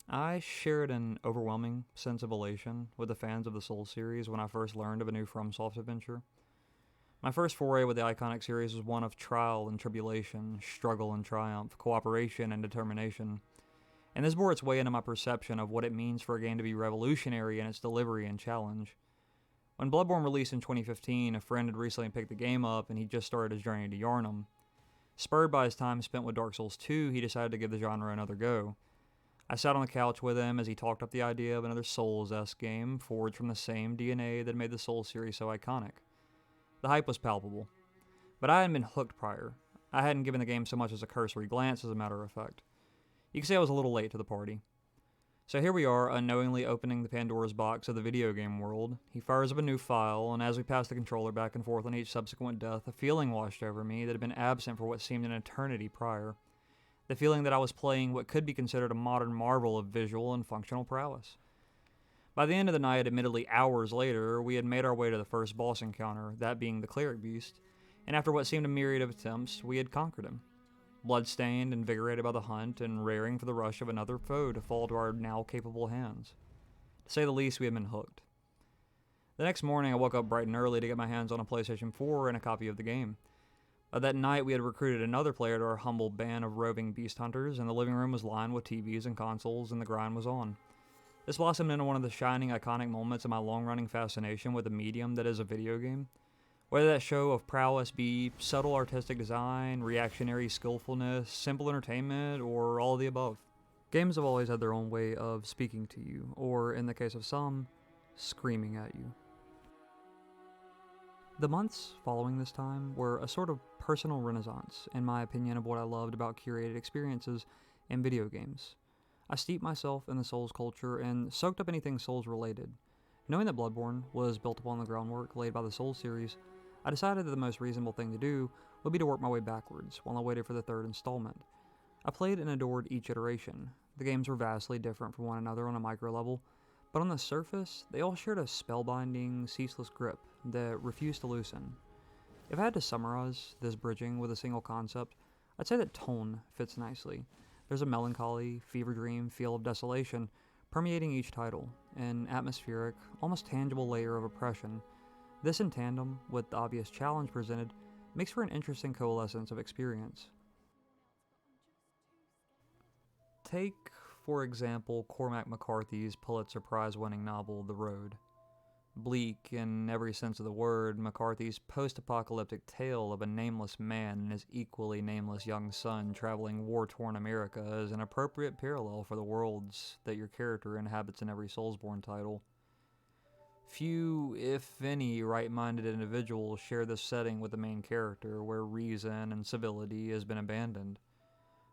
I shared an overwhelming sense of elation with the fans of the Souls series when I first learned of a new FromSoft adventure. My first foray with the iconic series was one of trial and tribulation, struggle and triumph, cooperation and determination, and this bore its way into my perception of what it means for a game to be revolutionary in its delivery and challenge. When Bloodborne released in 2015, a friend had recently picked the game up and he just started his journey to Yharnam. Spurred by his time spent with Dark Souls 2, he decided to give the genre another go. I sat on the couch with him as he talked up the idea of another Souls-esque game forged from the same DNA that made the Souls series so iconic. The hype was palpable, but I hadn't been hooked prior. I hadn't given the game so much as a cursory glance, as a matter of fact. You could say I was a little late to the party. So here we are, unknowingly opening the Pandora's box of the video game world. He fires up a new file, and as we pass the controller back and forth on each subsequent death, a feeling washed over me that had been absent for what seemed an eternity prior. The feeling that I was playing what could be considered a modern marvel of visual and functional prowess. By the end of the night, admittedly hours later, we had made our way to the first boss encounter, that being the Cleric Beast, and after what seemed a myriad of attempts, we had conquered him. Bloodstained, invigorated by the hunt, and raring for the rush of another foe to fall to our now capable hands. To say the least, we had been hooked. The next morning, I woke up bright and early to get my hands on a PlayStation 4 and a copy of the game. That night, we had recruited another player to our humble band of roving beast hunters, and the living room was lined with TVs and consoles, and the grind was on. This blossomed into one of the shining, iconic moments of my long-running fascination with the medium that is a video game. Whether that show of prowess be subtle artistic design, reactionary skillfulness, simple entertainment, or all of the above. Games have always had their own way of speaking to you, or, in the case of some, screaming at you. The months following this time were a sort of personal renaissance, in my opinion, of what I loved about curated experiences in video games. I steeped myself in the Souls culture and soaked up anything Souls-related. Knowing that Bloodborne was built upon the groundwork laid by the Souls series, I decided that the most reasonable thing to do would be to work my way backwards while I waited for the third installment. I played and adored each iteration. The games were vastly different from one another on a micro level, but on the surface, they all shared a spellbinding, ceaseless grip that refused to loosen. If I had to summarize this bridging with a single concept, I'd say that tone fits nicely. There's a melancholy, fever dream feel of desolation permeating each title, an atmospheric, almost tangible layer of oppression. This in tandem with the obvious challenge presented makes for an interesting coalescence of experience. Take, for example, Cormac McCarthy's Pulitzer Prize-winning novel, The Road. Bleak in every sense of the word, McCarthy's post-apocalyptic tale of a nameless man and his equally nameless young son traveling war-torn America is an appropriate parallel for the worlds that your character inhabits in every Soulsborne title. Few, if any, right-minded individuals share this setting with the main character, where reason and civility has been abandoned.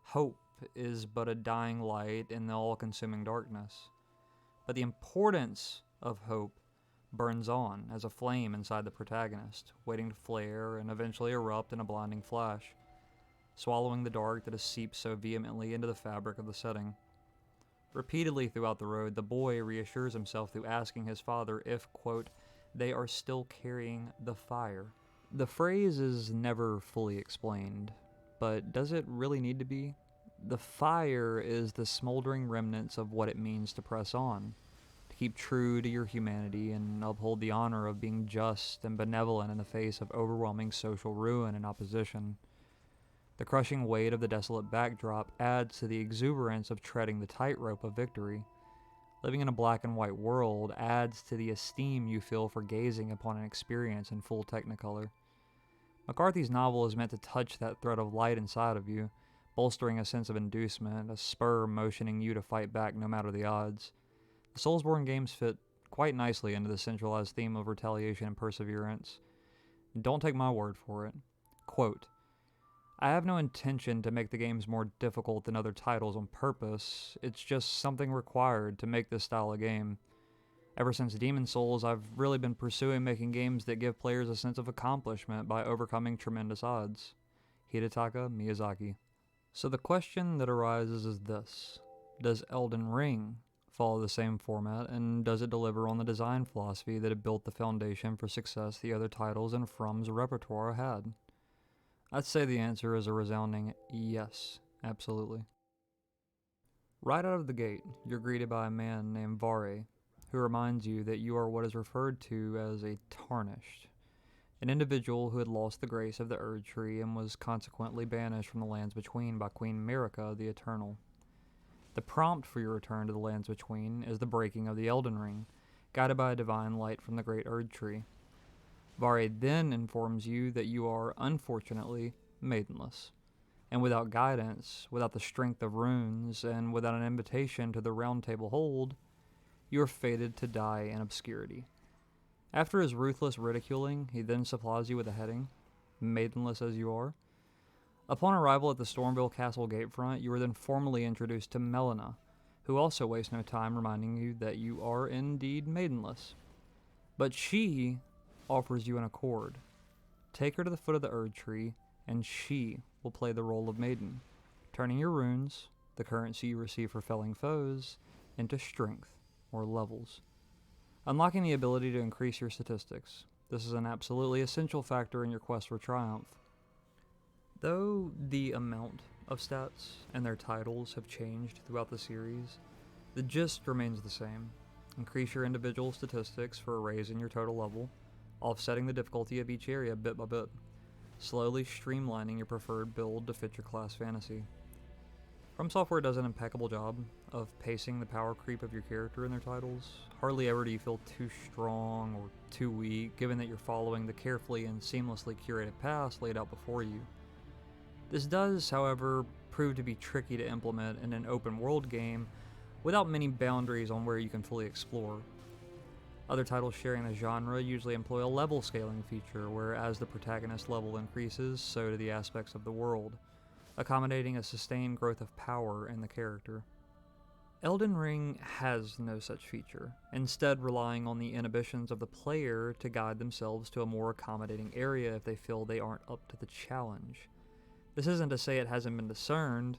Hope is but a dying light in the all-consuming darkness. But the importance of hope burns on as a flame inside the protagonist, waiting to flare and eventually erupt in a blinding flash, swallowing the dark that has seeped so vehemently into the fabric of the setting. Repeatedly throughout the road, the boy reassures himself through asking his father if, quote, they are still carrying the fire. The phrase is never fully explained, but does it really need to be? The fire is the smoldering remnants of what it means to press on, to keep true to your humanity and uphold the honor of being just and benevolent in the face of overwhelming social ruin and opposition. The crushing weight of the desolate backdrop adds to the exuberance of treading the tightrope of victory. Living in a black and white world adds to the esteem you feel for gazing upon an experience in full technicolor. McCarthy's novel is meant to touch that thread of light inside of you, bolstering a sense of inducement, a spur motioning you to fight back no matter the odds. The Soulsborne games fit quite nicely into the centralized theme of retaliation and perseverance. Don't take my word for it. Quote, I have no intention to make the games more difficult than other titles on purpose. It's just something required to make this style of game. Ever since Demon Souls, I've really been pursuing making games that give players a sense of accomplishment by overcoming tremendous odds. Hidetaka Miyazaki. So the question that arises is this: does Elden Ring follow the same format, and does it deliver on the design philosophy that had built the foundation for success the other titles in From's repertoire had? I'd say the answer is a resounding yes, absolutely. Right out of the gate, you're greeted by a man named Vare, who reminds you that you are what is referred to as a tarnished, an individual who had lost the grace of the Erd Tree and was consequently banished from the Lands Between by Queen Marika the Eternal. The prompt for your return to the Lands Between is the breaking of the Elden Ring, guided by a divine light from the Great Erd Tree. Vare then informs you that you are, unfortunately, maidenless, and without guidance, without the strength of runes, and without an invitation to the Round Table Hold, you are fated to die in obscurity. After his ruthless ridiculing, he then supplies you with a heading, maidenless as you are. Upon arrival at the Stormville Castle gatefront, you are then formally introduced to Melina, who also wastes no time reminding you that you are indeed maidenless. But she offers you an accord. Take her to the foot of the Erd Tree, and she will play the role of maiden, turning your runes, the currency you receive for felling foes, into strength, or levels, unlocking the ability to increase your statistics. This is an absolutely essential factor in your quest for triumph. Though the amount of stats and their titles have changed throughout the series, the gist remains the same. Increase your individual statistics for a raise in your total level, offsetting the difficulty of each area bit by bit, slowly streamlining your preferred build to fit your class fantasy. From Software does an impeccable job of pacing the power creep of your character in their titles. Hardly ever do you feel too strong or too weak, given that you're following the carefully and seamlessly curated paths laid out before you. This does, however, prove to be tricky to implement in an open world game without many boundaries on where you can fully explore. Other titles sharing the genre usually employ a level scaling feature, where as the protagonist level increases, so do the aspects of the world, accommodating a sustained growth of power in the character. Elden Ring has no such feature, instead relying on the inhibitions of the player to guide themselves to a more accommodating area if they feel they aren't up to the challenge. This isn't to say it hasn't been discerned.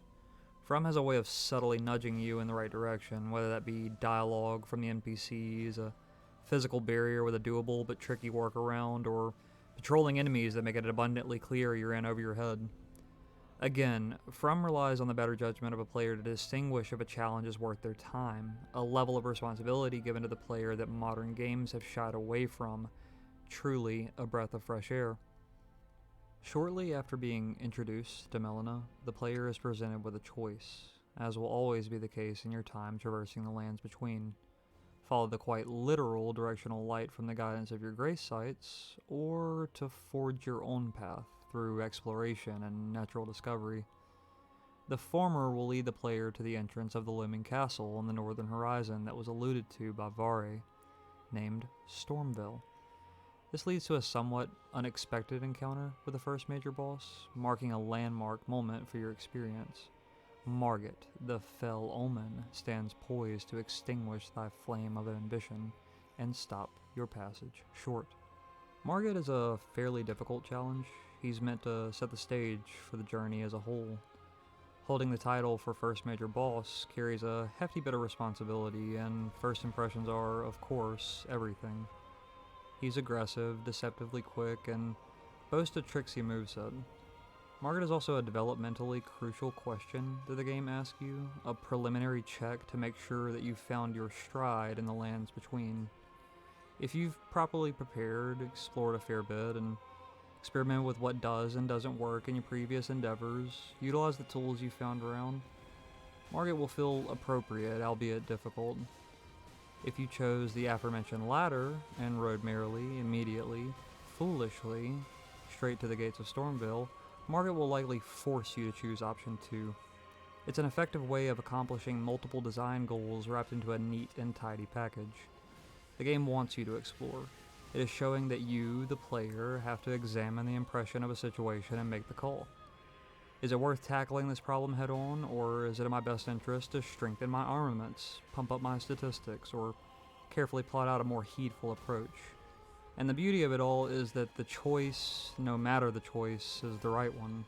From has a way of subtly nudging you in the right direction, whether that be dialogue from the NPCs, a physical barrier with a doable but tricky workaround, or patrolling enemies that make it abundantly clear you're in over your head. Again, From relies on the better judgment of a player to distinguish if a challenge is worth their time, a level of responsibility given to the player that modern games have shied away from, truly a breath of fresh air. Shortly after being introduced to Melina, the player is presented with a choice, as will always be the case in your time traversing the Lands Between. Follow the quite literal directional light from the guidance of your grace sights, or to forge your own path through exploration and natural discovery. The former will lead the player to the entrance of the looming castle on the northern horizon that was alluded to by Vare, named Stormville. This leads to a somewhat unexpected encounter with the first major boss, marking a landmark moment for your experience. Margit, the fell omen, stands poised to extinguish thy flame of ambition and stop your passage short. Margit is a fairly difficult challenge. He's meant to set the stage for the journey as a whole. Holding the title for first major boss carries a hefty bit of responsibility, and first impressions are, of course, everything. He's aggressive, deceptively quick, and boasts a tricksy moveset. Margit is also a developmentally crucial question that the game asks you, a preliminary check to make sure that you've found your stride in the Lands Between. If you've properly prepared, explored a fair bit, and experimented with what does and doesn't work in your previous endeavors, utilize the tools you found around, Margit will feel appropriate, albeit difficult. If you chose the aforementioned latter and rode merrily, immediately, foolishly, straight to the gates of Stormville, Margit will likely force you to choose option 2. It's an effective way of accomplishing multiple design goals wrapped into a neat and tidy package. The game wants you to explore. It is showing that you, the player, have to examine the impression of a situation and make the call. Is it worth tackling this problem head on, or is it in my best interest to strengthen my armaments, pump up my statistics, or carefully plot out a more heedful approach? And the beauty of it all is that the choice, no matter the choice, is the right one.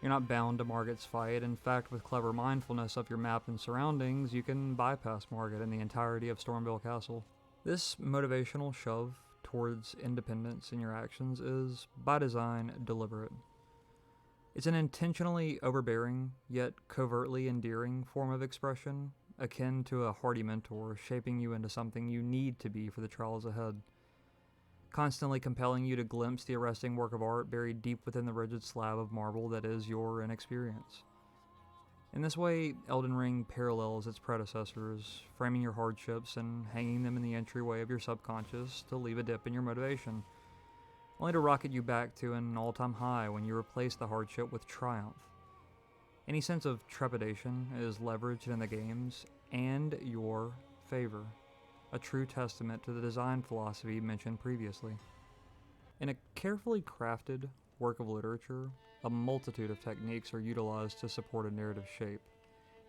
You're not bound to Margit's fight. In fact, with clever mindfulness of your map and surroundings, you can bypass Margit and the entirety of Stormville Castle. This motivational shove towards independence in your actions is, by design, deliberate. It's an intentionally overbearing, yet covertly endearing form of expression, akin to a hearty mentor shaping you into something you need to be for the trials ahead, constantly compelling you to glimpse the arresting work of art buried deep within the rigid slab of marble that is your inexperience. In this way, Elden Ring parallels its predecessors, framing your hardships and hanging them in the entryway of your subconscious to leave a dip in your motivation, only to rocket you back to an all-time high when you replace the hardship with triumph. Any sense of trepidation is leveraged in the games and your favor, a true testament to the design philosophy mentioned previously. In a carefully crafted work of literature, a multitude of techniques are utilized to support a narrative shape,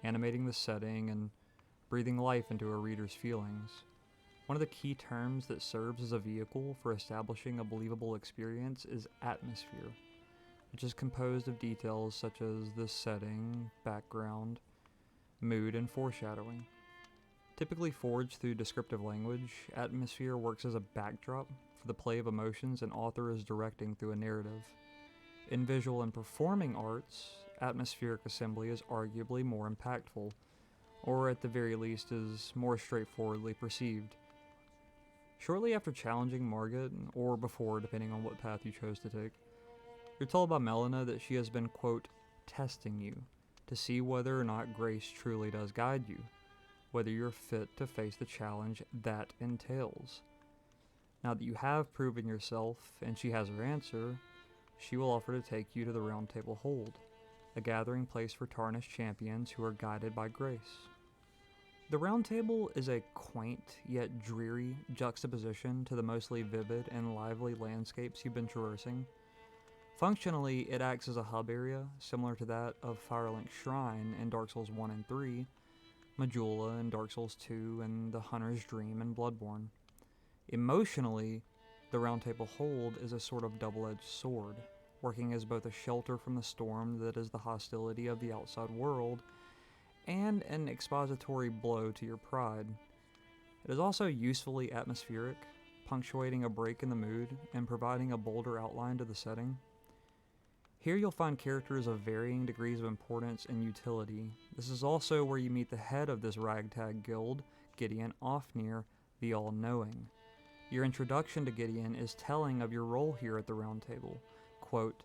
animating the setting and breathing life into a reader's feelings. One of the key terms that serves as a vehicle for establishing a believable experience is atmosphere, which is composed of details such as the setting, background, mood, and foreshadowing. Typically forged through descriptive language, atmosphere works as a backdrop for the play of emotions an author is directing through a narrative. In visual and performing arts, atmospheric assembly is arguably more impactful, or at the very least is more straightforwardly perceived. Shortly after challenging Margit, or before depending on what path you chose to take, you're told by Melina that she has been, quote, testing you to see whether or not grace truly does guide you, whether you're fit to face the challenge that entails. Now that you have proven yourself and she has her answer, she will offer to take you to the Round Table Hold, a gathering place for tarnished champions who are guided by grace. The Round Table is a quaint yet dreary juxtaposition to the mostly vivid and lively landscapes you've been traversing. Functionally, it acts as a hub area similar to that of Firelink Shrine in Dark Souls 1 and 3, Majula in Dark Souls 2, and the Hunter's Dream in Bloodborne. Emotionally, the Round Table Hold is a sort of double-edged sword, working as both a shelter from the storm that is the hostility of the outside world, and an expository blow to your pride. It is also usefully atmospheric, punctuating a break in the mood and providing a bolder outline to the setting. Here you'll find characters of varying degrees of importance and utility. This is also where you meet the head of this ragtag guild, Gideon Ofnir, the All-Knowing. Your introduction to Gideon is telling of your role here at the Round Table. Quote,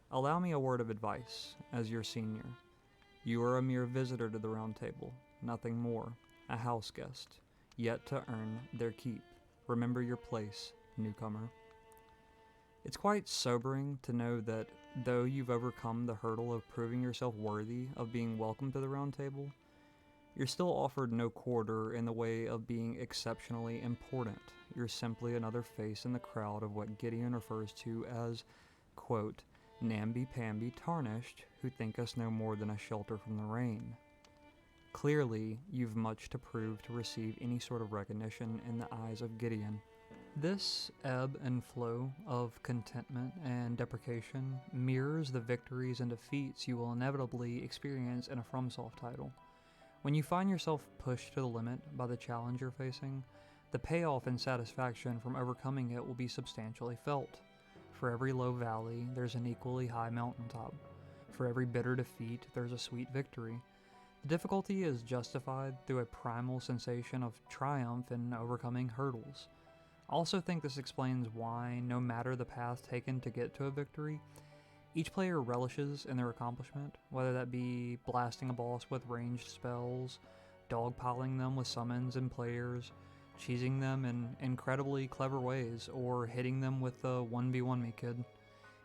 "Allow me a word of advice, as your senior. You are a mere visitor to the Round Table, nothing more, a house guest, yet to earn their keep. Remember your place, newcomer." It's quite sobering to know that though you've overcome the hurdle of proving yourself worthy of being welcome to the Round Table, you're still offered no quarter in the way of being exceptionally important. You're simply another face in the crowd of what Gideon refers to as, quote, namby-pamby tarnished who think us no more than a shelter from the rain. Clearly, you've much to prove to receive any sort of recognition in the eyes of Gideon. This ebb and flow of contentment and deprecation mirrors the victories and defeats you will inevitably experience in a FromSoft title. When you find yourself pushed to the limit by the challenge you're facing, the payoff and satisfaction from overcoming it will be substantially felt. For every low valley, there's an equally high mountaintop. For every bitter defeat, there's a sweet victory. The difficulty is justified through a primal sensation of triumph in overcoming hurdles. I also think this explains why, no matter the path taken to get to a victory, each player relishes in their accomplishment, whether that be blasting a boss with ranged spells, dogpiling them with summons and players, cheesing them in incredibly clever ways, or hitting them with the 1v1 me kid.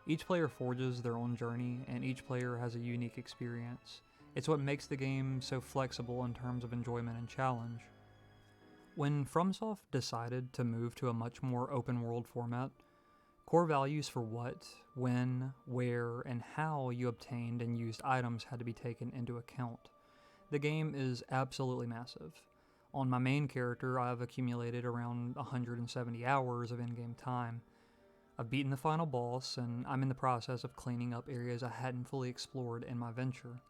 Each player forges their own journey, and each player has a unique experience. It's what makes the game so flexible in terms of enjoyment and challenge. When FromSoft decided to move to a much more open-world format, Core values for what, when, where, and how you obtained and used items had to be taken into account. The game is absolutely massive. On my main character, I've accumulated around 170 hours of in-game time. I've beaten the final boss, and I'm in the process of cleaning up areas I hadn't fully explored in my venture.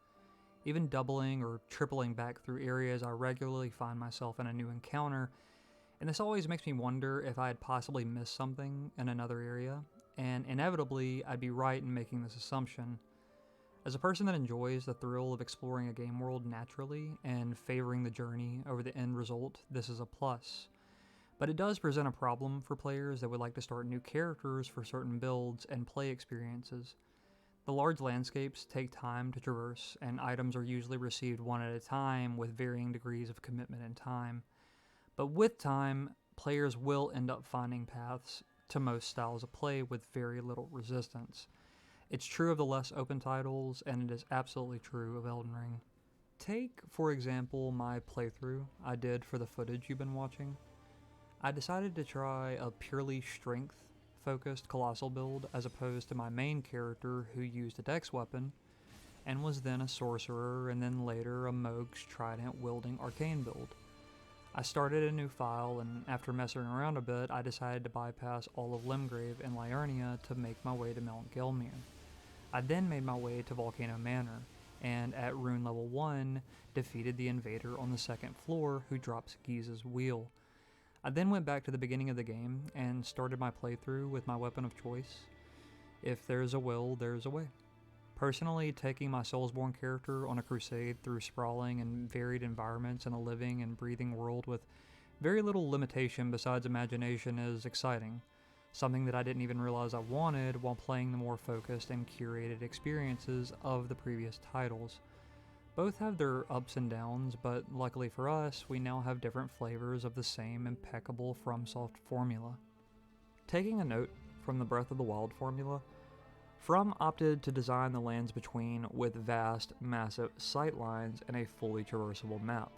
Even doubling or tripling back through areas, I regularly find myself in a new encounter, and this always makes me wonder if I had possibly missed something in another area, and inevitably, I'd be right in making this assumption. As a person that enjoys the thrill of exploring a game world naturally and favoring the journey over the end result, this is a plus. But it does present a problem for players that would like to start new characters for certain builds and play experiences. The large landscapes take time to traverse, and items are usually received one at a time with varying degrees of commitment and time. But with time, players will end up finding paths to most styles of play with very little resistance. It's true of the less open titles, and it is absolutely true of Elden Ring. Take, for example, my playthrough I did for the footage you've been watching. I decided to try a purely strength-focused colossal build as opposed to my main character who used a dex weapon, and was then a sorcerer and then later a Mohg's trident-wielding arcane build. I started a new file, and after messing around a bit, I decided to bypass all of Limgrave and Liurnia to make my way to Mount Gelmir. I then made my way to Volcano Manor, and at rune level 1, defeated the invader on the second floor who drops Giza's wheel. I then went back to the beginning of the game and started my playthrough with my weapon of choice. If there's a will, there's a way. Personally, taking my Soulsborne character on a crusade through sprawling and varied environments in a living and breathing world with very little limitation besides imagination is exciting. Something that I didn't even realize I wanted while playing the more focused and curated experiences of the previous titles. Both have their ups and downs, but luckily for us, we now have different flavors of the same impeccable FromSoft formula. Taking a note from the Breath of the Wild formula, From opted to design the lands between with vast, massive sightlines and a fully traversable map.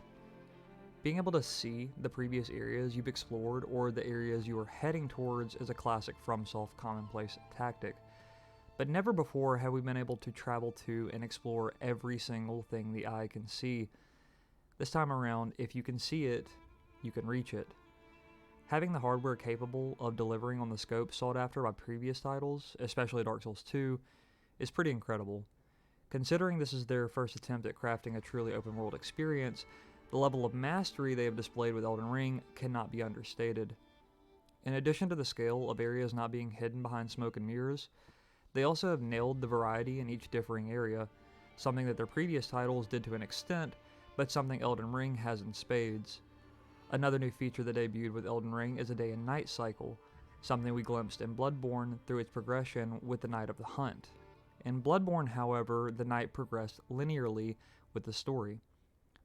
Being able to see the previous areas you've explored or the areas you are heading towards is a classic FromSoft commonplace tactic, but never before have we been able to travel to and explore every single thing the eye can see. This time around, if you can see it, you can reach it. Having the hardware capable of delivering on the scope sought after by previous titles, especially Dark Souls 2, is pretty incredible. Considering this is their first attempt at crafting a truly open world experience, the level of mastery they have displayed with Elden Ring cannot be understated. In addition to the scale of areas not being hidden behind smoke and mirrors, they also have nailed the variety in each differing area, something that their previous titles did to an extent, but something Elden Ring has in spades. Another new feature that debuted with Elden Ring is a day and night cycle, something we glimpsed in Bloodborne through its progression with the Night of the Hunt. In Bloodborne, however, the night progressed linearly with the story,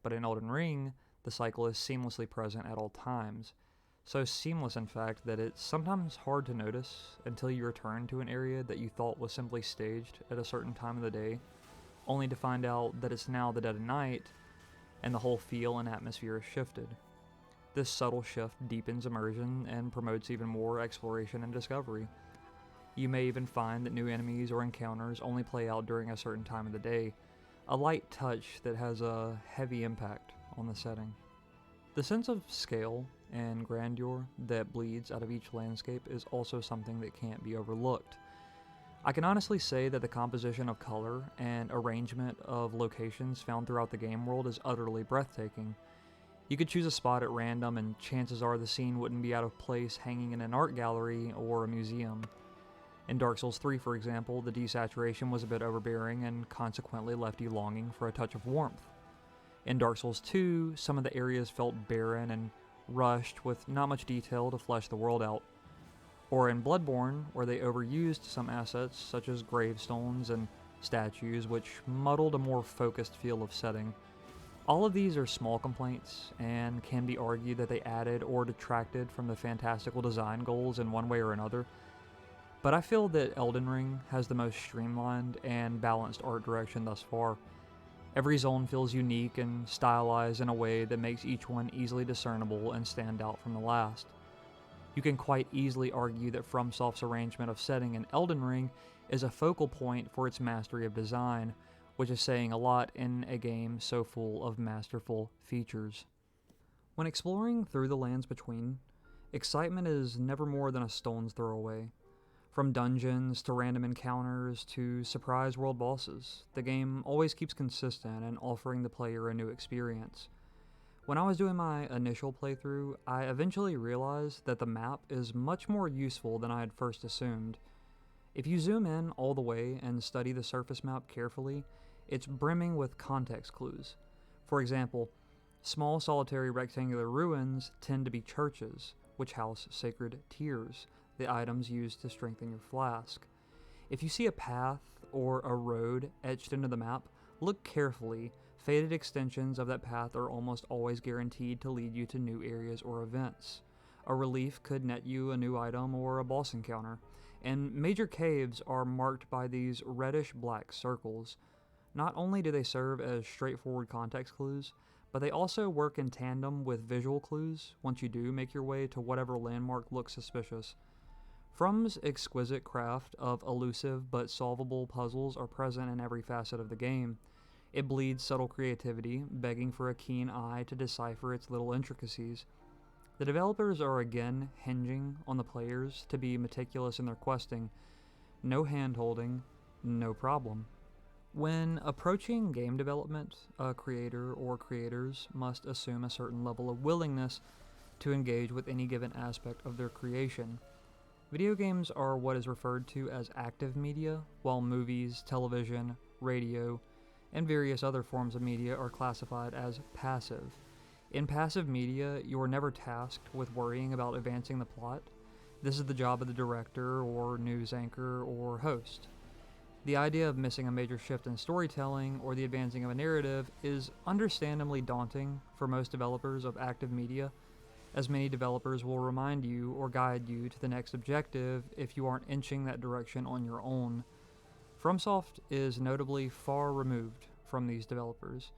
but in Elden Ring, the cycle is seamlessly present at all times. So seamless, in fact, that it's sometimes hard to notice until you return to an area that you thought was simply staged at a certain time of the day, only to find out that it's now the dead of night, and the whole feel and atmosphere has shifted. This subtle shift deepens immersion and promotes even more exploration and discovery. You may even find that new enemies or encounters only play out during a certain time of the day, a light touch that has a heavy impact on the setting. The sense of scale and grandeur that bleeds out of each landscape is also something that can't be overlooked. I can honestly say that the composition of color and arrangement of locations found throughout the game world is utterly breathtaking. You could choose a spot at random and chances are the scene wouldn't be out of place hanging in an art gallery or a museum. In Dark Souls 3, for example, the desaturation was a bit overbearing and consequently left you longing for a touch of warmth. In Dark Souls 2, some of the areas felt barren and rushed with not much detail to flesh the world out. Or in Bloodborne, where they overused some assets such as gravestones and statues which muddled a more focused feel of setting. All of these are small complaints and can be argued that they added or detracted from the fantastical design goals in one way or another. But I feel that Elden Ring has the most streamlined and balanced art direction thus far. Every zone feels unique and stylized in a way that makes each one easily discernible and stand out from the last. You can quite easily argue that FromSoft's arrangement of setting in Elden Ring is a focal point for its mastery of design, which is saying a lot in a game so full of masterful features. When exploring through the lands between, excitement is never more than a stone's throw away. From dungeons to random encounters to surprise world bosses, the game always keeps consistent and offering the player a new experience. When I was doing my initial playthrough, I eventually realized that the map is much more useful than I had first assumed. If you zoom in all the way and study the surface map carefully, it's brimming with context clues. For example, small solitary rectangular ruins tend to be churches, which house sacred tears, the items used to strengthen your flask. If you see a path or a road etched into the map, look carefully. Faded extensions of that path are almost always guaranteed to lead you to new areas or events. A relief could net you a new item or a boss encounter, and major caves are marked by these reddish-black circles. Not only do they serve as straightforward context clues, but they also work in tandem with visual clues once you do make your way to whatever landmark looks suspicious. From's exquisite craft of elusive but solvable puzzles are present in every facet of the game. It bleeds subtle creativity, begging for a keen eye to decipher its little intricacies. The developers are again hinging on the players to be meticulous in their questing. No hand-holding, no problem. When approaching game development, a creator or creators must assume a certain level of willingness to engage with any given aspect of their creation. Video games are what is referred to as active media, while movies, television, radio, and various other forms of media are classified as passive. In passive media, you are never tasked with worrying about advancing the plot. This is the job of the director or news anchor or host. The idea of missing a major shift in storytelling or the advancing of a narrative is understandably daunting for most developers of active media, as many developers will remind you or guide you to the next objective if you aren't inching that direction on your own. FromSoft is notably far removed from these developers.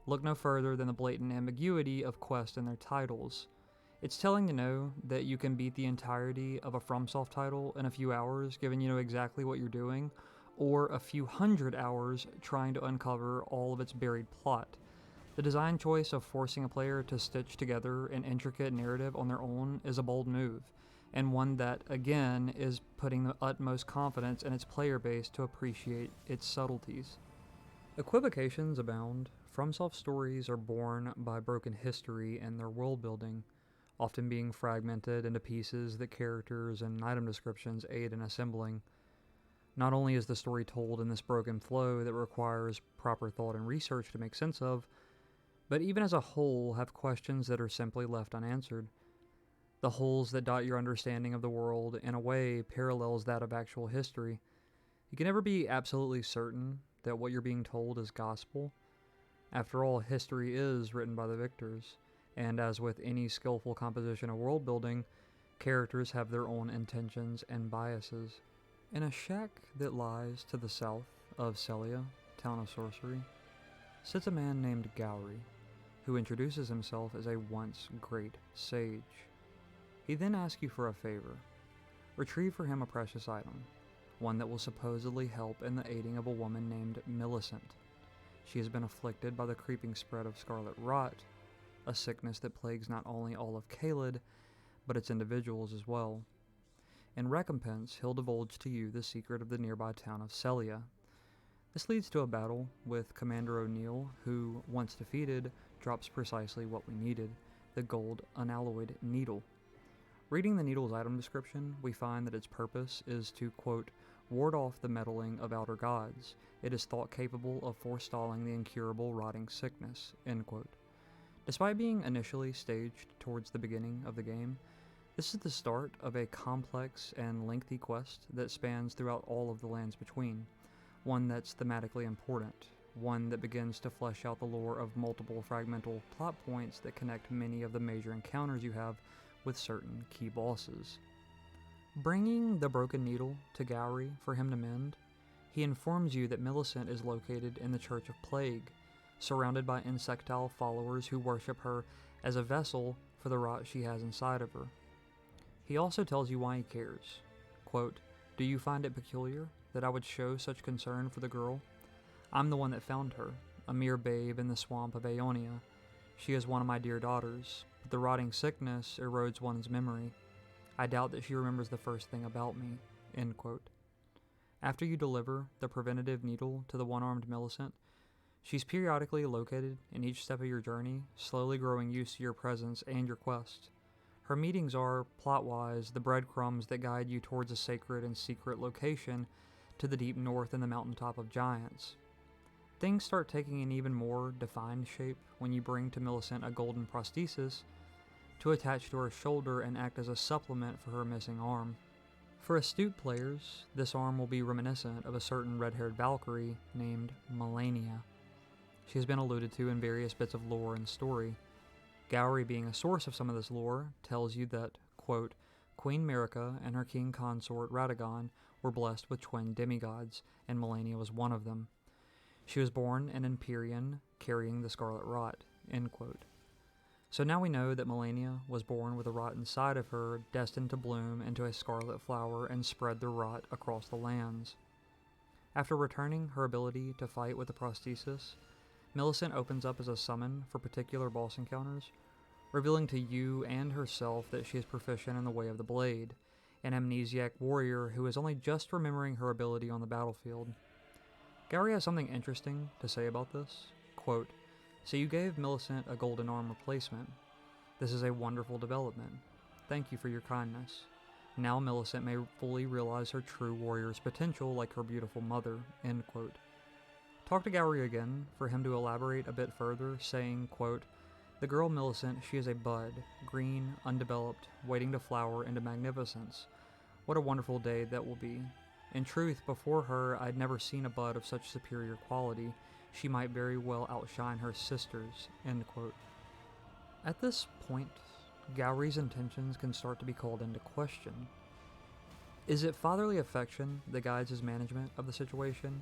Look no further than the blatant ambiguity of quests in their titles. It's telling to know that you can beat the entirety of a FromSoft title in a few hours, given you know exactly what you're doing, or a few hundred hours trying to uncover all of its buried plot. The design choice of forcing a player to stitch together an intricate narrative on their own is a bold move, and one that, again, is putting the utmost confidence in its player base to appreciate its subtleties. Equivocations abound. FromSoft stories are born by broken history and their world building, often being fragmented into pieces that characters and item descriptions aid in assembling. Not only is the story told in this broken flow that requires proper thought and research to make sense of, but even as a whole have questions that are simply left unanswered. The holes that dot your understanding of the world in a way parallels that of actual history. You can never be absolutely certain that what you're being told is gospel. After all, history is written by the victors, and as with any skillful composition of world building, characters have their own intentions and biases. In a shack that lies to the south of Celia, town of sorcery, sits a man named Gowry, who introduces himself as a once great sage. He then asks you for a favor. Retrieve for him a precious item, one that will supposedly help in the aiding of a woman named Millicent. She has been afflicted by the creeping spread of scarlet rot, a sickness that plagues not only all of Caelid, but its individuals as well. In recompense, he'll divulge to you the secret of the nearby town of Celia. This leads to a battle with Commander O'Neill, who, once defeated, drops precisely what we needed, the gold unalloyed needle. Reading the needle's item description, we find that its purpose is to, quote, ward off the meddling of outer gods. It is thought capable of forestalling the incurable rotting sickness, end quote. Despite being initially staged towards the beginning of the game, this is the start of a complex and lengthy quest that spans throughout all of the lands between, one that's thematically important, one that begins to flesh out the lore of multiple fragmental plot points that connect many of the major encounters you have with certain key bosses. Bringing the broken needle to Gowry for him to mend, he informs you that Millicent is located in the Church of Plague, surrounded by insectile followers who worship her as a vessel for the rot she has inside of her. He also tells you why he cares. Quote, "Do you find it peculiar that I would show such concern for the girl? I'm the one that found her, a mere babe in the swamp of Aeonia. She is one of my dear daughters, but the rotting sickness erodes one's memory. I doubt that she remembers the first thing about me." End quote. After you deliver the preventative needle to the one-armed Millicent, she's periodically located in each step of your journey, slowly growing used to your presence and your quest. Her meetings are, plot-wise, the breadcrumbs that guide you towards a sacred and secret location to the deep north in the mountaintop of giants. Things start taking an even more defined shape when you bring to Millicent a golden prosthesis to attach to her shoulder and act as a supplement for her missing arm. For astute players, this arm will be reminiscent of a certain red-haired Valkyrie named Melania. She has been alluded to in various bits of lore and story. Gowry, being a source of some of this lore, tells you that, quote, "Queen Merica and her king consort Radagon were blessed with twin demigods, and Melania was one of them. She was born an Empyrean, carrying the scarlet rot." End quote. So now we know that Melania was born with a rot inside of her, destined to bloom into a scarlet flower and spread the rot across the lands. After returning her ability to fight with the prosthesis, Millicent opens up as a summon for particular boss encounters, revealing to you and herself that she is proficient in the way of the blade, an amnesiac warrior who is only just remembering her ability on the battlefield. Gowry has something interesting to say about this. Quote, "So you gave Millicent a golden arm replacement. This is a wonderful development. Thank you for your kindness. Now Millicent may fully realize her true warrior's potential like her beautiful mother." End quote. Talk to Gowry again for him to elaborate a bit further, saying, quote, "The girl Millicent, she is a bud, green, undeveloped, waiting to flower into magnificence. What a wonderful day that will be. In truth, before her, I'd never seen a bud of such superior quality. She might very well outshine her sisters." End quote. At this point, Gowry's intentions can start to be called into question. Is it fatherly affection that guides his management of the situation?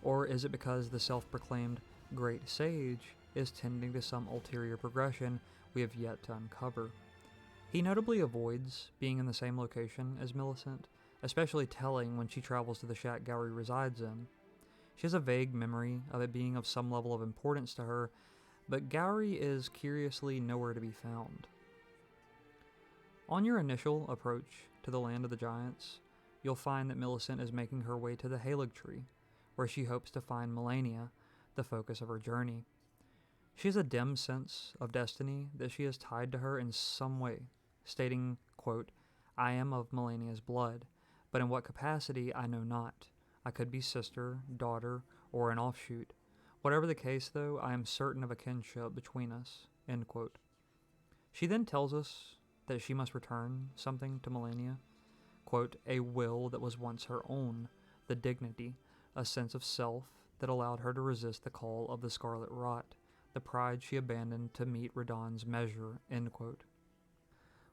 Or is it because the self-proclaimed great sage is tending to some ulterior progression we have yet to uncover? He notably avoids being in the same location as Millicent, especially telling when she travels to the shack Gowry resides in. She has a vague memory of it being of some level of importance to her, but Gowry is curiously nowhere to be found. On your initial approach to the land of the giants, you'll find that Millicent is making her way to the Halig Tree, where she hopes to find Melania, the focus of her journey. She has a dim sense of destiny that she is tied to her in some way, stating, quote, "I am of Melania's blood, but in what capacity I know not. I could be sister, daughter, or an offshoot. Whatever the case, though, I am certain of a kinship between us." End quote. She then tells us that she must return something to Melania, quote, "A will that was once her own, the dignity, a sense of self that allowed her to resist the call of the scarlet rot, the pride she abandoned to meet Radagon's measure." End quote.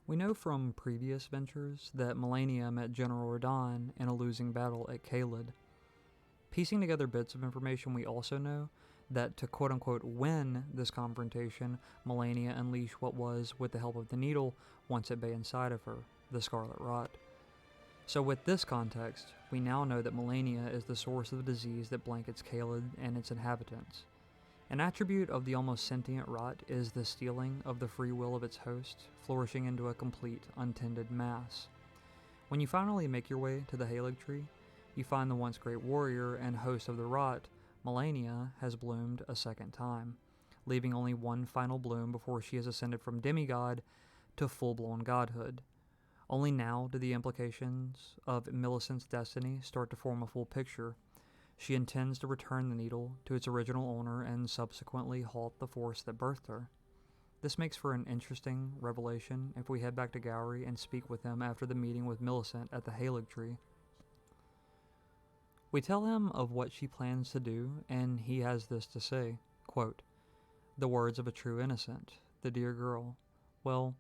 We know from previous ventures that Melania met General Radagon in a losing battle at Caelid. Piecing together bits of information, we also know that to quote-unquote win this confrontation, Melania unleashed what was, with the help of the needle, once at bay inside of her, the scarlet rot. So with this context, we now know that Melania is the source of the disease that blankets Caelid and its inhabitants. An attribute of the almost sentient rot is the stealing of the free will of its host, flourishing into a complete, untended mass. When you finally make your way to the Halig Tree, you find the once great warrior and host of the rot, Melania, has bloomed a second time, leaving only one final bloom before she has ascended from demigod to full-blown godhood. Only now do the implications of Millicent's destiny start to form a full picture. She intends to return the needle to its original owner and subsequently halt the force that birthed her. This makes for an interesting revelation if we head back to Gowry and speak with him after the meeting with Millicent at the Halig Tree. We tell him of what she plans to do, and he has this to say, quote, "The words of a true innocent, the dear girl. Well,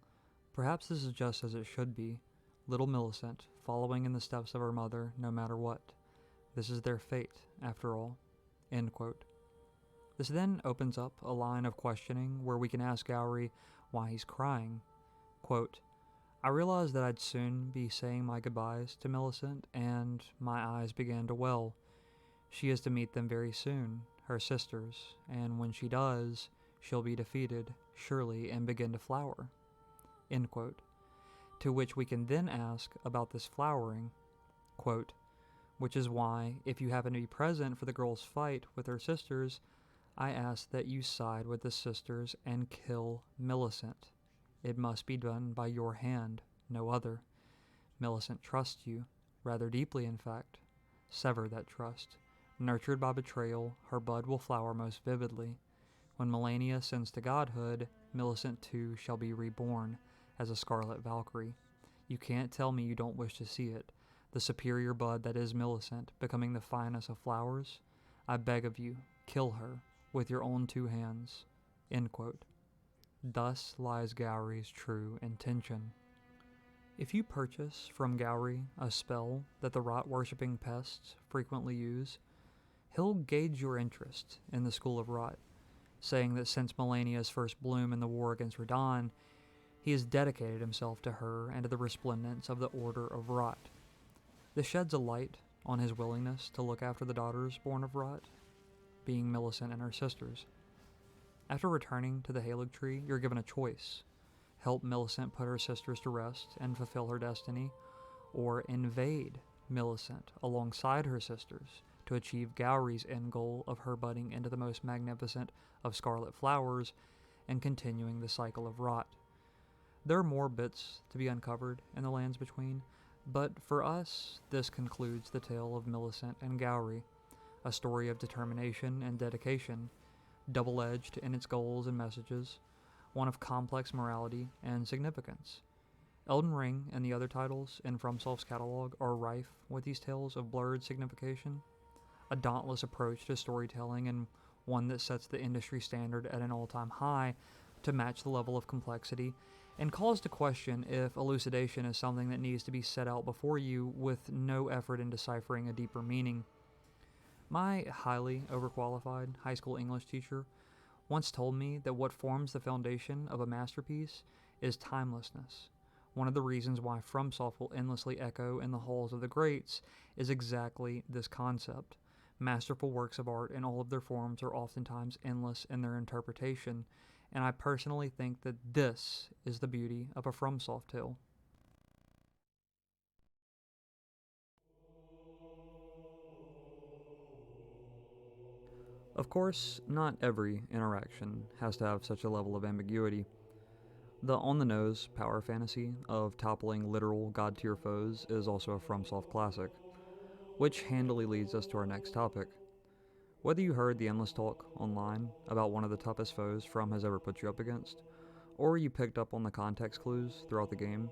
perhaps this is just as it should be. Little Millicent, following in the steps of her mother, no matter what. This is their fate, after all." End quote. This then opens up a line of questioning where we can ask Gowry why he's crying. Quote, I realized that I'd soon be saying my goodbyes to Millicent, and my eyes began to well. She is to meet them very soon, her sisters, and when she does, she'll be defeated, surely, and begin to flower. End quote. To which we can then ask about this flowering, quote, which is why, if you happen to be present for the girl's fight with her sisters, I ask that you side with the sisters and kill Millicent. It must be done by your hand, no other. Millicent trusts you, rather deeply in fact. Sever that trust. Nurtured by betrayal, her bud will flower most vividly. When Melania ascends to godhood, Millicent too shall be reborn as a scarlet Valkyrie. You can't tell me you don't wish to see it, the superior bud that is Millicent, becoming the finest of flowers. I beg of you, kill her, with your own two hands. End quote. Thus lies Gowry's true intention. If you purchase from Gowry a spell that the rot-worshipping pests frequently use, he'll gauge your interest in the school of rot, saying that since Melania's first bloom in the war against Radahn, he has dedicated himself to her and to the resplendence of the Order of Rot. This sheds a light on his willingness to look after the daughters born of Rot, being Millicent and her sisters. After returning to the Halig Tree, you're given a choice. Help Millicent put her sisters to rest and fulfill her destiny, or invade Millicent alongside her sisters to achieve Gowry's end goal of her budding into the most magnificent of scarlet flowers and continuing the cycle of rot. There are more bits to be uncovered in the lands between, but for us, this concludes the tale of Millicent and Gowry, a story of determination and dedication, double-edged in its goals and messages, one of complex morality and significance. Elden Ring and the other titles in FromSoft's catalog are rife with these tales of blurred signification, a dauntless approach to storytelling and one that sets the industry standard at an all-time high to match the level of complexity and calls to question if elucidation is something that needs to be set out before you with no effort in deciphering a deeper meaning. My highly overqualified high school English teacher once told me that what forms the foundation of a masterpiece is timelessness. One of the reasons why FromSoft will endlessly echo in the halls of the greats is exactly this concept. Masterful works of art in all of their forms are oftentimes endless in their interpretation, and I personally think that this is the beauty of a FromSoft tale. Of course, not every interaction has to have such a level of ambiguity. The on-the-nose power fantasy of toppling literal god-tier foes is also a FromSoft classic, which handily leads us to our next topic. Whether you heard the endless talk online about one of the toughest foes From has ever put you up against, or you picked up on the context clues throughout the game,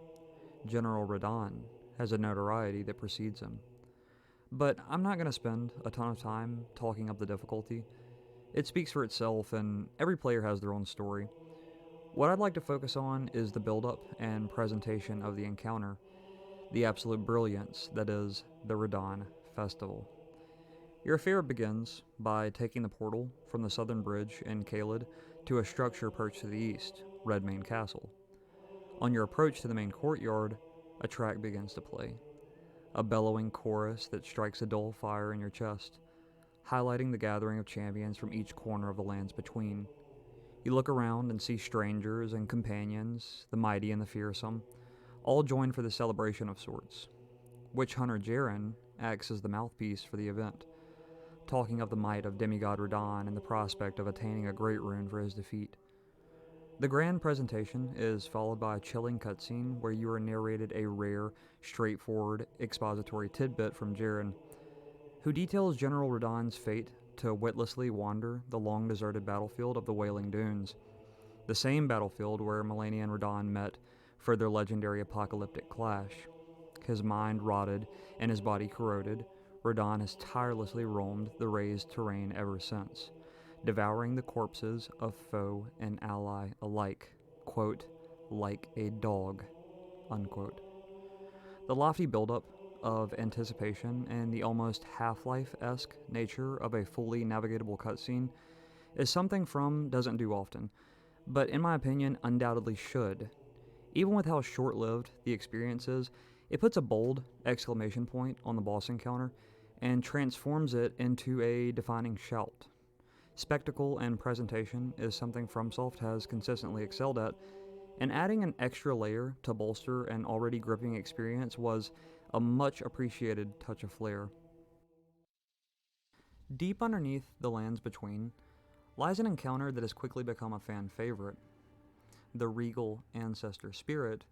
General Radahn has a notoriety that precedes him. But I'm not going to spend a ton of time talking up the difficulty. It speaks for itself, and every player has their own story. What I'd like to focus on is the build-up and presentation of the encounter, the absolute brilliance that is the Radahn Festival. Your affair begins by taking the portal from the southern bridge in Caelid to a structure perched to the east, Redmane Castle. On your approach to the main courtyard, a track begins to play, a bellowing chorus that strikes a dull fire in your chest, highlighting the gathering of champions from each corner of the lands between. You look around and see strangers and companions, the mighty and the fearsome, all joined for the celebration of sorts. Witch Hunter Jaren acts as the mouthpiece for the event, talking of the might of demigod Radahn and the prospect of attaining a great rune for his defeat. The grand presentation is followed by a chilling cutscene where you are narrated a rare, straightforward expository tidbit from Jaren, who details General Radahn's fate to witlessly wander the long-deserted battlefield of the Wailing Dunes, the same battlefield where Melania and Radahn met for their legendary apocalyptic clash. His mind rotted and his body corroded, Radahn has tirelessly roamed the raised terrain ever since, devouring the corpses of foe and ally alike, quote, like a dog, unquote. The lofty buildup of anticipation and the almost Half-Life-esque nature of a fully navigatable cutscene is something From doesn't do often, but in my opinion undoubtedly should. Even with how short-lived the experience is, it puts a bold exclamation point on the boss encounter and transforms it into a defining shout. Spectacle and presentation is something FromSoft has consistently excelled at, and adding an extra layer to bolster an already gripping experience was a much appreciated touch of flair. Deep underneath the lands between lies an encounter that has quickly become a fan favorite. The regal ancestor spirit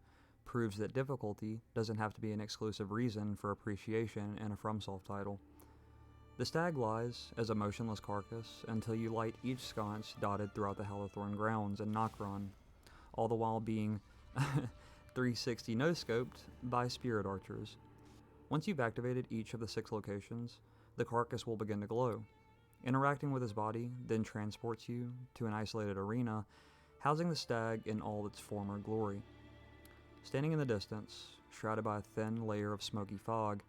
proves that difficulty doesn't have to be an exclusive reason for appreciation in a FromSoft title. The stag lies as a motionless carcass until you light each sconce dotted throughout the Hallowthorn grounds in Nokron, all the while being 360 no-scoped by spirit archers. Once you've activated each of the 6 locations, the carcass will begin to glow. Interacting with his body then transports you to an isolated arena, housing the stag in all its former glory. Standing in the distance, shrouded by a thin layer of smoky fog,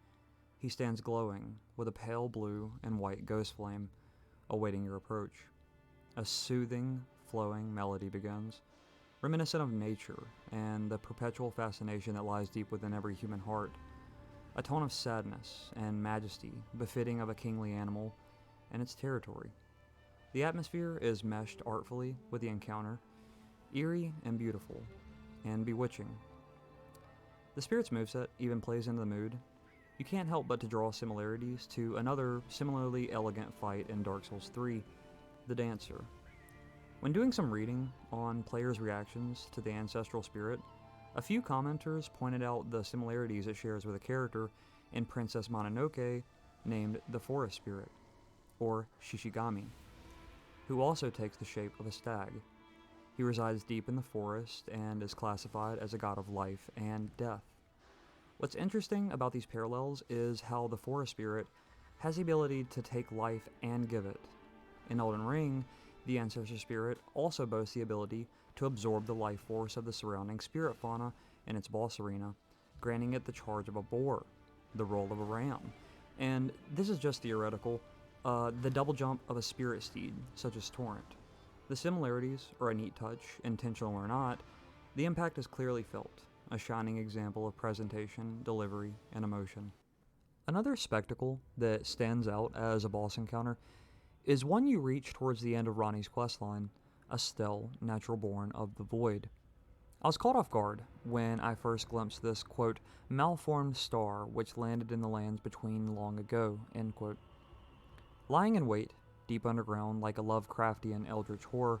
he stands glowing with a pale blue and white ghost flame, awaiting your approach. A soothing, flowing melody begins, reminiscent of nature and the perpetual fascination that lies deep within every human heart. A tone of sadness and majesty befitting of a kingly animal and its territory. The atmosphere is meshed artfully with the encounter, eerie and beautiful, and bewitching. The spirit's moveset even plays into the mood. You can't help but to draw similarities to another similarly elegant fight in Dark Souls 3, the Dancer. When doing some reading on players' reactions to the ancestral spirit, a few commenters pointed out the similarities it shares with a character in Princess Mononoke named the Forest Spirit, or Shishigami, who also takes the shape of a stag. He resides deep in the forest and is classified as a god of life and death. What's interesting about these parallels is how the Forest Spirit has the ability to take life and give it. In Elden Ring, the Ancestor Spirit also boasts the ability to absorb the life force of the surrounding spirit fauna in its boss arena, granting it the charge of a boar, the role of a ram, and this is just theoretical, the double jump of a spirit steed, such as Torrent. The similarities are a neat touch, intentional or not. The impact is clearly felt, a shining example of presentation, delivery, and emotion. Another spectacle that stands out as a boss encounter is one you reach towards the end of Ranni's questline, Estelle, natural born of the Void. I was caught off guard when I first glimpsed this, quote, malformed star which landed in the lands between long ago, end quote. Lying in wait, deep underground like a Lovecraftian eldritch horror,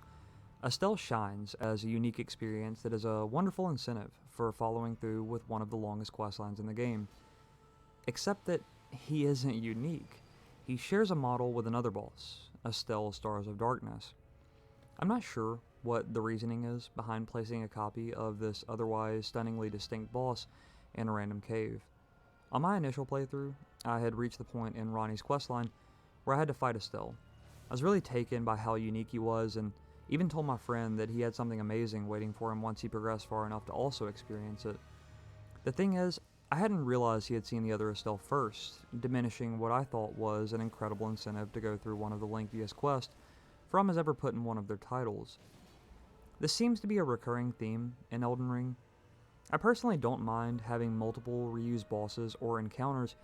Estelle shines as a unique experience that is a wonderful incentive for following through with one of the longest questlines in the game. Except that he isn't unique. He shares a model with another boss, Estelle Stars of Darkness. I'm not sure what the reasoning is behind placing a copy of this otherwise stunningly distinct boss in a random cave. On my initial playthrough, I had reached the point in Ranni's questline where I had to fight Estelle. I was really taken by how unique he was, and even told my friend that he had something amazing waiting for him once he progressed far enough to also experience it. The thing is, I hadn't realized he had seen the other Estelle first, diminishing what I thought was an incredible incentive to go through one of the lengthiest quests From has ever put in one of their titles. This seems to be a recurring theme in Elden Ring. I personally don't mind having multiple reused bosses or encounters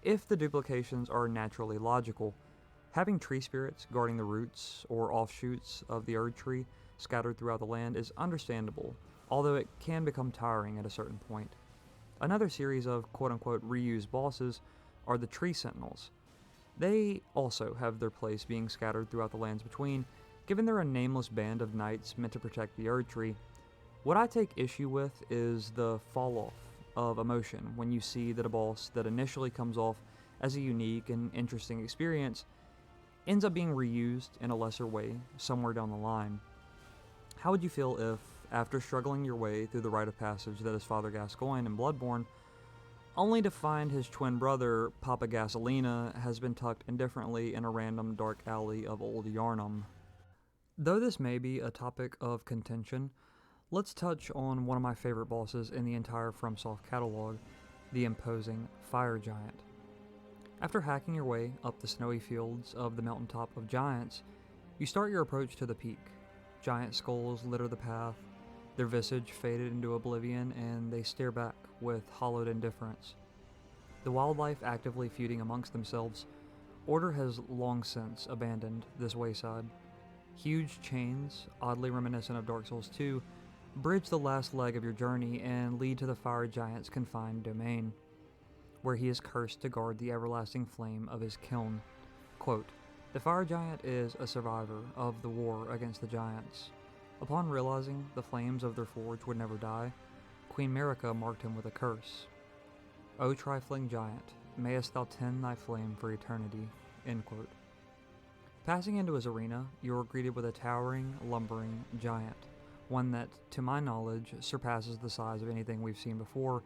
if the duplications are naturally logical. Having tree spirits guarding the roots or offshoots of the Erd Tree scattered throughout the land is understandable, although it can become tiring at a certain point. Another series of quote-unquote reused bosses are the Tree Sentinels. They also have their place being scattered throughout the lands between, given they're a nameless band of knights meant to protect the Erd Tree. What I take issue with is the fall-off of emotion when you see that a boss that initially comes off as a unique and interesting experience ends up being reused in a lesser way somewhere down the line. How would you feel if, after struggling your way through the rite of passage that is Father Gascoigne in Bloodborne, only to find his twin brother, Papa Gasolina, has been tucked indifferently in a random dark alley of Old Yarnum? Though this may be a topic of contention, let's touch on one of my favorite bosses in the entire FromSoft catalog, the imposing Fire Giant. After hacking your way up the snowy fields of the mountaintop of giants, you start your approach to the peak. Giant skulls litter the path, Their visage faded into oblivion, and they stare back with hollowed indifference. The wildlife actively feuding amongst themselves, order has long since abandoned this wayside. Huge chains, oddly reminiscent of Dark Souls 2, bridge the last leg of your journey and lead to the fire giant's confined domain, where he is cursed to guard the everlasting flame of his kiln. Quote, "The fire giant is a survivor of the war against the giants. Upon realizing the flames of their forge would never die, Queen Marika marked him with a curse. O trifling giant, mayest thou tend thy flame for eternity." End quote. Passing into his arena, you are greeted with a towering, lumbering giant, one that, to my knowledge, surpasses the size of anything we've seen before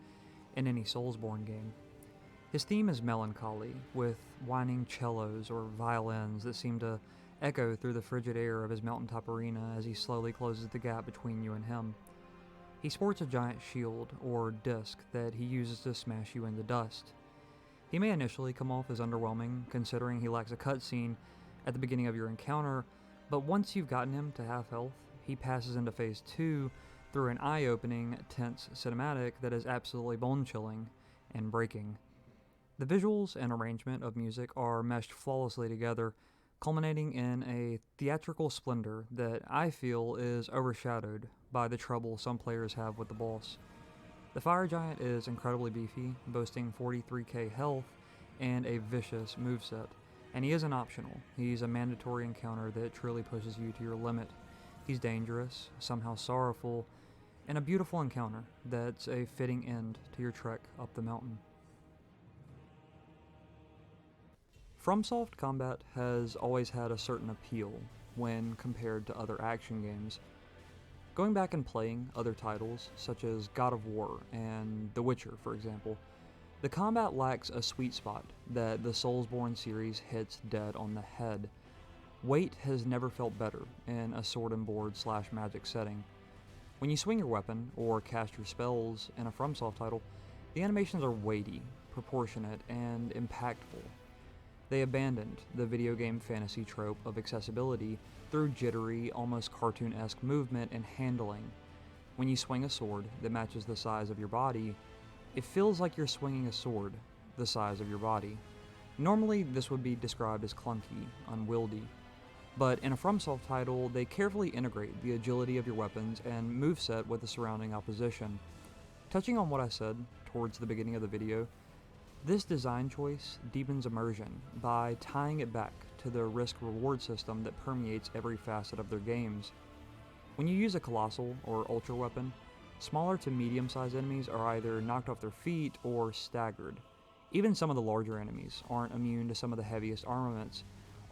in any Soulsborne game. His theme is melancholy, with whining cellos or violins that seem to echo through the frigid air of his mountaintop arena as he slowly closes the gap between you and him. He sports a giant shield, or disc, that he uses to smash you into dust. He may initially come off as underwhelming, considering he lacks a cutscene at the beginning of your encounter, but once you've gotten him to half health, he passes into Phase 2 through an eye-opening, tense cinematic that is absolutely bone-chilling and breaking. The visuals and arrangement of music are meshed flawlessly together, culminating in a theatrical splendor that I feel is overshadowed by the trouble some players have with the boss. The fire giant is incredibly beefy, boasting 43k health and a vicious moveset, and he isn't optional. He's a mandatory encounter that truly pushes you to your limit. He's dangerous, somehow sorrowful, and a beautiful encounter that's a fitting end to your trek up the mountain. FromSoft combat has always had a certain appeal when compared to other action games. Going back and playing other titles, such as God of War and The Witcher, for example, the combat lacks a sweet spot that the Soulsborne series hits dead on the head. Weight has never felt better in a sword and board / magic setting. When you swing your weapon or cast your spells in a FromSoft title, the animations are weighty, proportionate, and impactful. They abandoned the video game fantasy trope of accessibility through jittery, almost cartoon-esque movement and handling. When you swing a sword that matches the size of your body, it feels like you're swinging a sword the size of your body. Normally, this would be described as clunky, unwieldy, but in a FromSoft title, they carefully integrate the agility of your weapons and moveset with the surrounding opposition. Touching on what I said towards the beginning of the video, this design choice deepens immersion by tying it back to the risk-reward system that permeates every facet of their games. When you use a colossal or ultra weapon, smaller to medium-sized enemies are either knocked off their feet or staggered. Even some of the larger enemies aren't immune to some of the heaviest armaments,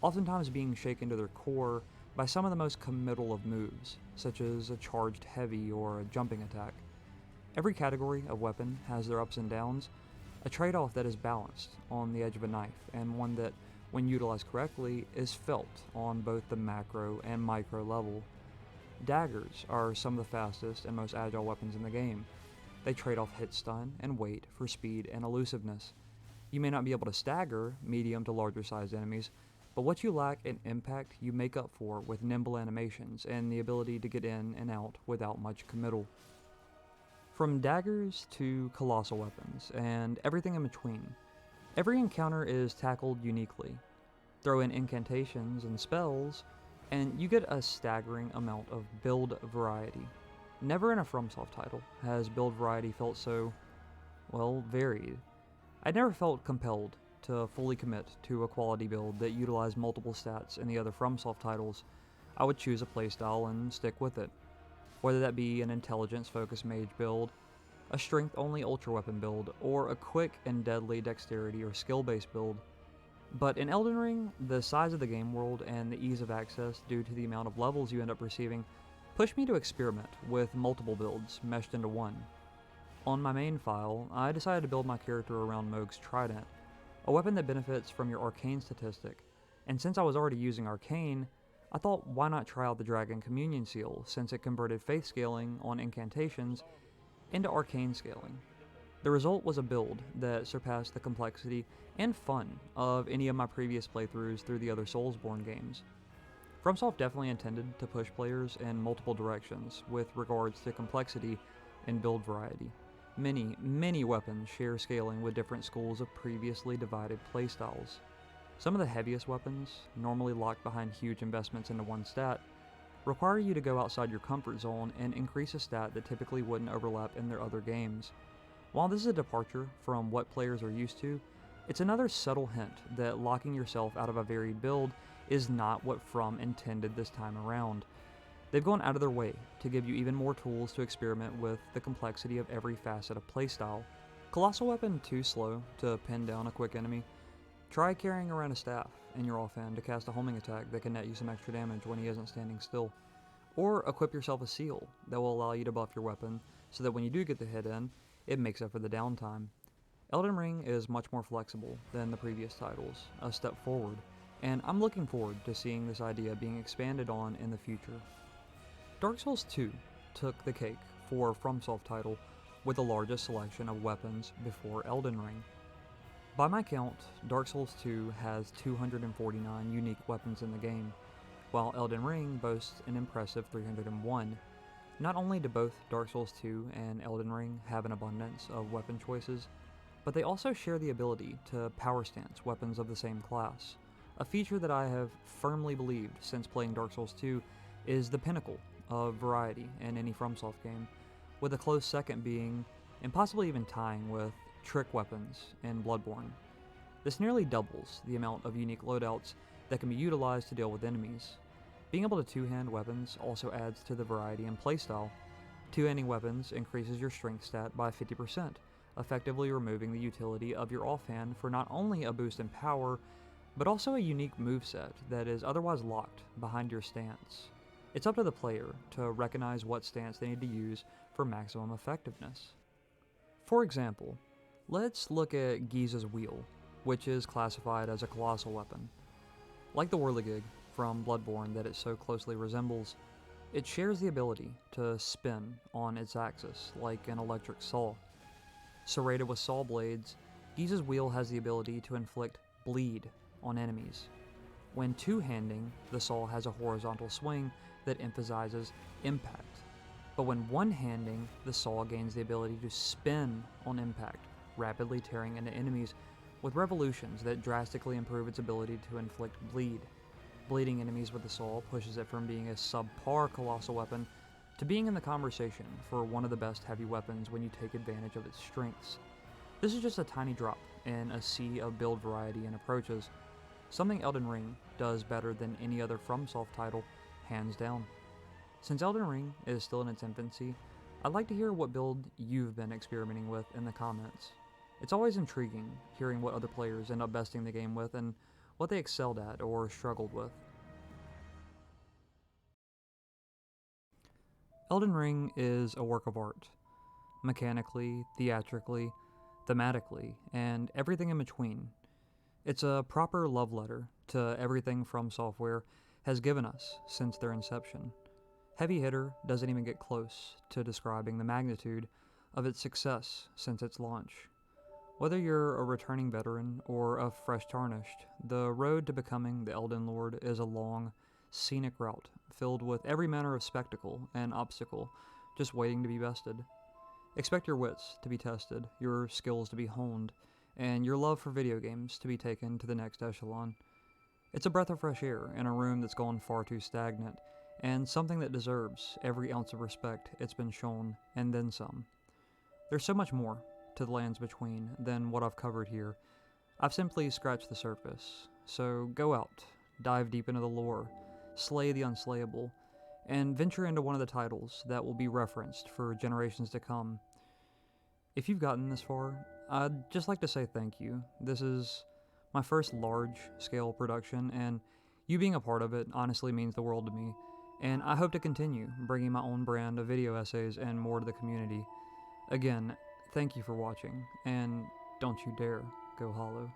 oftentimes being shaken to their core by some of the most committal of moves, such as a charged heavy or a jumping attack. Every category of weapon has their ups and downs, a trade-off that is balanced on the edge of a knife, and one that, when utilized correctly, is felt on both the macro and micro level. Daggers are some of the fastest and most agile weapons in the game. They trade off hit stun and weight for speed and elusiveness. You may not be able to stagger medium to larger sized enemies, but what you lack in impact you make up for with nimble animations and the ability to get in and out without much committal. From daggers to colossal weapons, and everything in between, every encounter is tackled uniquely. Throw in incantations and spells, and you get a staggering amount of build variety. Never in a FromSoft title has build variety felt so, varied. I never felt compelled to fully commit to a quality build that utilized multiple stats in the other FromSoft titles. I would choose a playstyle and stick with it. Whether that be an intelligence-focused mage build, a strength-only ultra weapon build, or a quick and deadly dexterity or skill-based build. But in Elden Ring, the size of the game world and the ease of access due to the amount of levels you end up receiving pushed me to experiment with multiple builds meshed into one. On my main file, I decided to build my character around Mohg's Trident, a weapon that benefits from your arcane statistic, and since I was already using arcane, I thought why not try out the Dragon Communion Seal, since it converted faith scaling on incantations into arcane scaling. The result was a build that surpassed the complexity and fun of any of my previous playthroughs through the other Soulsborne games. FromSoft definitely intended to push players in multiple directions with regards to complexity and build variety. Many weapons share scaling with different schools of previously divided playstyles. Some of the heaviest weapons, normally locked behind huge investments into one stat, require you to go outside your comfort zone and increase a stat that typically wouldn't overlap in their other games. While this is a departure from what players are used to, it's another subtle hint that locking yourself out of a varied build is not what From intended this time around. They've gone out of their way to give you even more tools to experiment with the complexity of every facet of playstyle. Colossal weapon too slow to pin down a quick enemy? Try carrying around a staff in your offhand to cast a homing attack that can net you some extra damage when he isn't standing still. Or equip yourself a seal that will allow you to buff your weapon so that when you do get the hit in, it makes up for the downtime. Elden Ring is much more flexible than the previous titles, a step forward, and I'm looking forward to seeing this idea being expanded on in the future. Dark Souls 2 took the cake for a FromSoft title with the largest selection of weapons before Elden Ring. By my count, Dark Souls 2 has 249 unique weapons in the game, while Elden Ring boasts an impressive 301. Not only do both Dark Souls 2 and Elden Ring have an abundance of weapon choices, but they also share the ability to power stance weapons of the same class, a feature that I have firmly believed since playing Dark Souls 2 is the pinnacle of variety in any FromSoft game, with a close second being, and possibly even tying with, trick weapons in Bloodborne. This nearly doubles the amount of unique loadouts that can be utilized to deal with enemies. Being able to two-hand weapons also adds to the variety in playstyle. Two-handing weapons increases your strength stat by 50%, effectively removing the utility of your offhand for not only a boost in power, but also a unique moveset that is otherwise locked behind your stance. It's up to the player to recognize what stance they need to use for maximum effectiveness. For example, let's look at Giza's Wheel, which is classified as a colossal weapon. Like the Whirligig from Bloodborne that it so closely resembles, it shares the ability to spin on its axis like an electric saw. Serrated with saw blades, Giza's Wheel has the ability to inflict bleed on enemies. When two-handing, the saw has a horizontal swing that emphasizes impact, but when one-handing, the saw gains the ability to spin on impact, rapidly tearing into enemies with revolutions that drastically improve its ability to inflict bleed. Bleeding enemies with the saw pushes it from being a subpar colossal weapon to being in the conversation for one of the best heavy weapons when you take advantage of its strengths. This is just a tiny drop in a sea of build variety and approaches, something Elden Ring does better than any other FromSoft title, hands down. Since Elden Ring is still in its infancy, I'd like to hear what build you've been experimenting with in the comments. It's always intriguing hearing what other players end up besting the game with and what they excelled at or struggled with. Elden Ring is a work of art, mechanically, theatrically, thematically, and everything in between. It's a proper love letter to everything From Software has given us since their inception. Heavy Hitter doesn't even get close to describing the magnitude of its success since its launch. Whether you're a returning veteran or a fresh tarnished, the road to becoming the Elden Lord is a long, scenic route filled with every manner of spectacle and obstacle just waiting to be bested. Expect your wits to be tested, your skills to be honed, and your love for video games to be taken to the next echelon. It's a breath of fresh air in a room that's gone far too stagnant, and something that deserves every ounce of respect it's been shown, and then some. There's so much more to the lands between than what I've covered here. I've simply scratched the surface, so go out, dive deep into the lore, slay the unslayable, and venture into one of the titles that will be referenced for generations to come. If you've gotten this far, I'd just like to say thank you. This is my first large-scale production, and you being a part of it honestly means the world to me, and I hope to continue bringing my own brand of video essays and more to the community. Again, thank you for watching, and don't you dare go hollow.